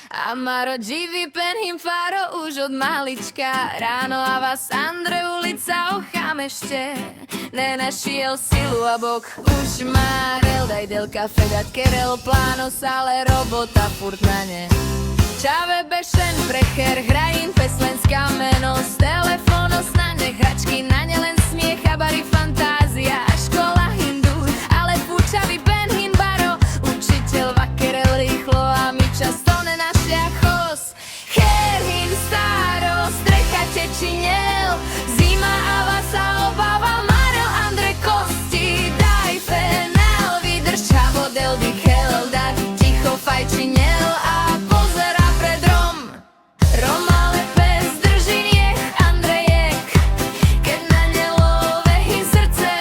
Amaro divý pen faro už od malička. Ráno a vás Andre ulica ochamešte. Nenašiel silu a bok už márel. Daj del kafe dať kerel plános, ale robota furt na ne. Čave bešen precher, hrajín peslenská meno. Z telefónu snadne hračky, na ne len smiech a bari fantázia. Škola hindu, ale púčavý Ben Hinbaro. Učiteľ vakerel rýchlo a my často nenašia chos. Herhin staro, strecha tečinel. Zima a vás sa obáva Marel Andre kosti. Daj fenel, vydrž čavo del dichel. Daj ticho fajčinel a pozera pred rom. Rom ale pes drží niech Andrejek. Keď na ne love hin srdce,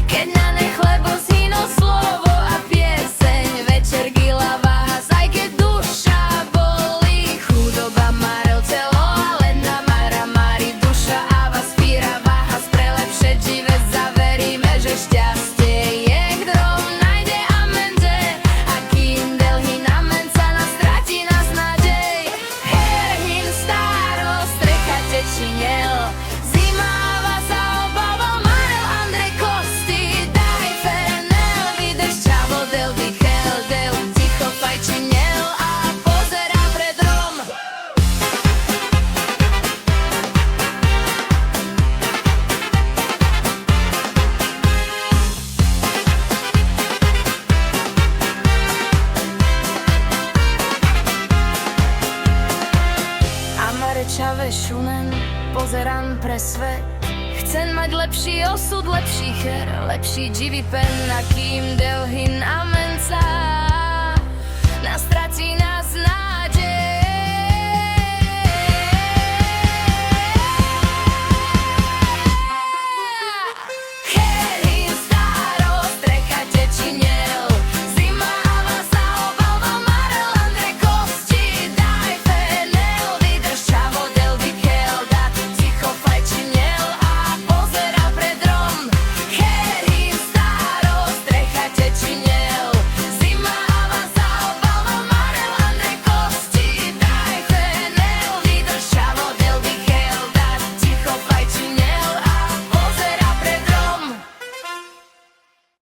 keď na ne chlebo zhyno slovo a pieseň. Večer gila vás, aj keď duša bolí. Chudoba Marel telo, ale na Mara Mari duša a vás píra váha. Prelepšie živé zaveríme, že šťastie je kdom nájde a menže. A kým delhy na menca nás stratí nás nádej. Herhin staro, strecha tečinel. Zima a vás sa obáva Marel Andre kosti. Daj fenel, vydrž čavo del dichel. Del ticho fajčinel a pozera pred rom. Amare čave šunen, pozerám pre svet. Chcem mať lepší osud, lepší her, lepší živý pen, a kým delhin a menca.